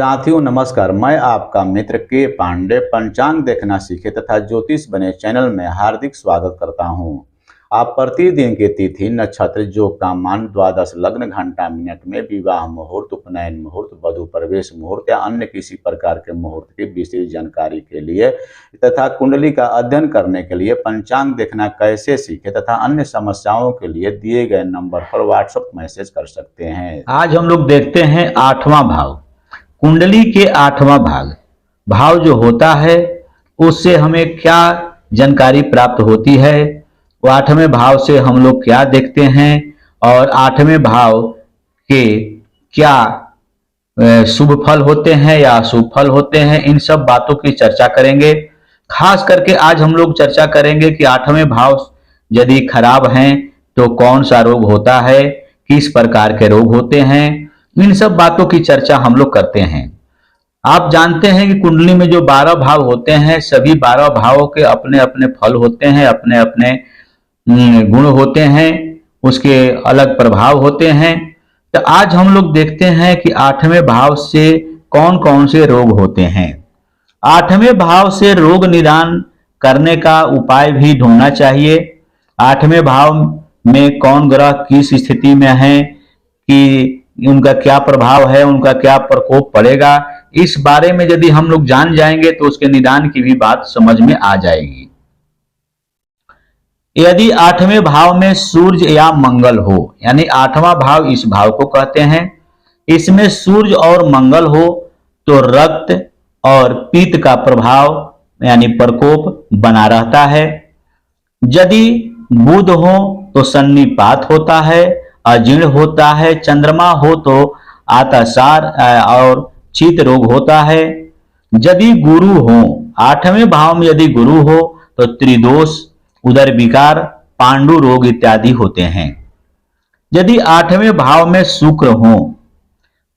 साथियों नमस्कार, मैं आपका मित्र के पांडे पंचांग देखना सीखे तथा ज्योतिष बने चैनल में हार्दिक स्वागत करता हूं। आप प्रतिदिन के तिथि नक्षत्र योग का मान द्वादश लग्न घंटा मिनट में विवाह मुहूर्त, उपनयन मुहूर्त, वधु प्रवेश मुहूर्त या अन्य किसी प्रकार के मुहूर्त की विशेष जानकारी के लिए तथा कुंडली का अध्ययन करने के लिए पंचांग देखना कैसे सीखे तथा अन्य समस्याओं के लिए दिए गए नंबर पर व्हाट्सएप मैसेज कर सकते हैं। आज हम लोग देखते हैं आठवां भाव, कुंडली के आठवां भाव जो होता है उससे हमें क्या जानकारी प्राप्त होती है, वो आठवें भाव से हम लोग क्या देखते हैं और आठवें भाव के क्या शुभ फल होते हैं या अशुभ फल होते हैं, इन सब बातों की चर्चा करेंगे। खास करके आज हम लोग चर्चा करेंगे कि आठवें भाव यदि खराब हैं तो कौन सा रोग होता है, किस प्रकार के रोग होते हैं, इन सब बातों की चर्चा हम लोग करते हैं। आप जानते हैं कि कुंडली में जो 12 भाव होते हैं, सभी 12 भावों के अपने अपने फल होते हैं, अपने अपने गुण होते हैं, उसके अलग प्रभाव होते हैं। तो आज हम लोग देखते हैं कि आठवें भाव से कौन कौन से रोग होते हैं। आठवें भाव से रोग निदान करने का उपाय भी ढूंढना चाहिए। आठवें भाव में कौन ग्रह किस स्थिति में है, कि उनका क्या प्रभाव है, उनका क्या प्रकोप पड़ेगा, इस बारे में यदि हम लोग जान जाएंगे तो उसके निदान की भी बात समझ में आ जाएगी। यदि आठवें भाव में सूर्य या मंगल हो, यानी आठवां भाव इस भाव को कहते हैं, इसमें सूर्य और मंगल हो तो रक्त और पित्त का प्रभाव यानी प्रकोप बना रहता है। यदि बुध हो तो सन्निपात होता है, अजीर्ण होता है। चंद्रमा हो तो आतासार और चित्त रोग होता है। यदि गुरु हो, आठवें भाव में यदि गुरु हो तो त्रिदोष, उदर विकार, पांडु रोग इत्यादि होते हैं। यदि आठवें भाव में शुक्र हो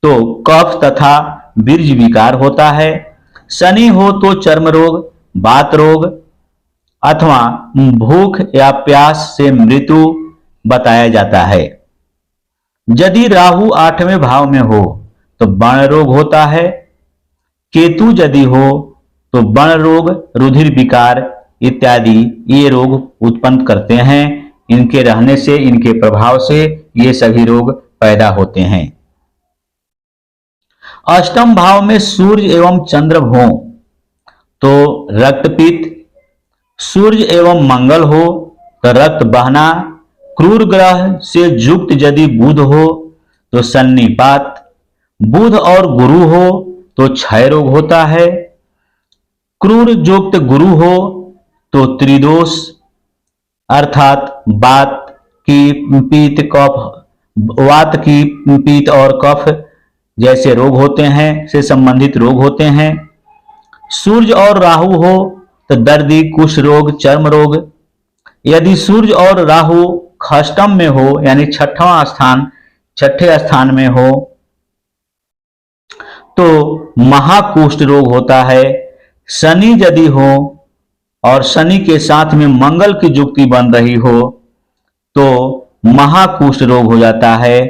तो कफ तथा बीर्ज विकार होता है। शनि हो तो चर्म रोग, वात रोग अथवा भूख या प्यास से मृत्यु बताया जाता है। यदि राहु आठवें भाव में हो तो वर्ण रोग होता है। केतु यदि हो तो वर्ण रोग, रुधिर विकार इत्यादि ये रोग उत्पन्न करते हैं। इनके रहने से, इनके प्रभाव से ये सभी रोग पैदा होते हैं। अष्टम भाव में सूर्य एवं चंद्र हो तो रक्तपित्त, सूर्य एवं मंगल हो तो रक्त बहना, क्रूर ग्रह से युक्त यदि बुध हो तो सन्निपात, बुध और गुरु हो तो क्षय रोग होता है। क्रूर युक्त गुरु हो तो त्रिदोष अर्थात वात की पित्त कफ, वात की पित्त और कफ जैसे रोग होते हैं, से संबंधित रोग होते हैं। सूर्य और राहु हो तो दर्दी, कुष्ठ रोग, चर्म रोग। यदि सूर्य और राहु खष्टम में हो यानी छठे स्थान में हो तो महाकुष्ठ रोग होता है। शनि यदि हो और शनि के साथ में मंगल की युक्ति बन रही हो तो महाकुष्ठ रोग हो जाता है।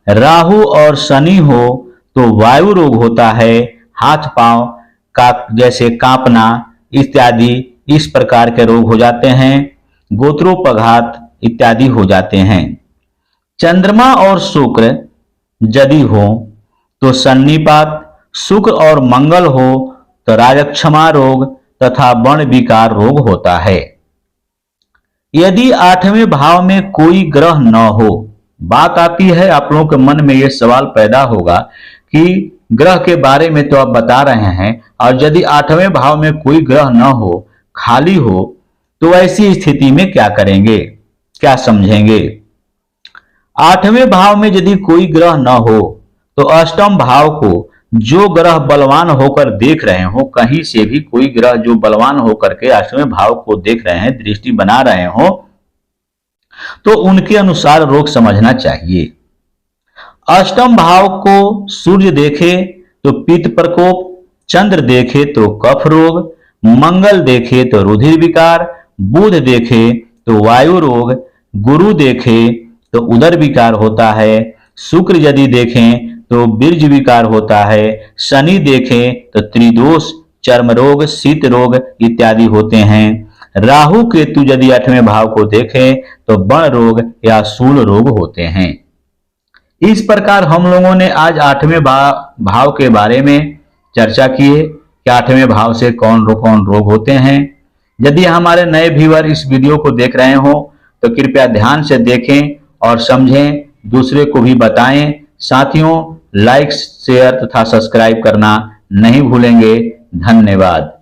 राहु और शनि हो तो वायु रोग होता है, हाथ पांव का जैसे कांपना इत्यादि इस प्रकार के रोग हो जाते हैं। गोत्रोपघात इत्यादि हो जाते हैं। चंद्रमा और शुक्र यदि हो तो सन्निपात, शुक्र और मंगल हो तो राजक्षमा रोग तथा वर्ण विकार रोग होता है। यदि आठवें भाव में कोई ग्रह न हो, बात आती है आप लोगों के मन में यह सवाल पैदा होगा कि ग्रह के बारे में तो आप बता रहे हैं और यदि आठवें भाव में कोई ग्रह न हो, खाली हो, तो ऐसी स्थिति में क्या करेंगे, क्या समझेंगे। आठवें भाव में यदि कोई ग्रह न हो तो अष्टम भाव को जो ग्रह बलवान होकर देख रहे हो, कहीं से भी कोई ग्रह जो बलवान होकर के अष्टवें भाव को देख रहे हैं, दृष्टि बना रहे हो, तो उनके अनुसार रोग समझना चाहिए। अष्टम भाव को सूर्य देखे तो पित्त प्रकोप, चंद्र देखे तो कफ रोग, मंगल देखे तो रुधिर विकार, बुध देखे तो वायु रोग, गुरु देखे तो उदर विकार होता है, शुक्र यदि देखें तो बीर्ज विकार होता है। शनि देखें तो त्रिदोष, चर्म रोग, शीत रोग इत्यादि होते हैं। राहु केतु यदि 8वें भाव को देखें तो बण रोग या शूल रोग होते हैं। इस प्रकार हम लोगों ने आज 8वें भाव के बारे में चर्चा की है कि 8वें भाव से कौन कौन रोग होते हैं। यदि हमारे नए व्यूअर इस वीडियो को देख रहे हो तो कृपया ध्यान से देखें और समझें, दूसरे को भी बताएं। साथियों, लाइक, शेयर तथा सब्सक्राइब करना नहीं भूलेंगे। धन्यवाद।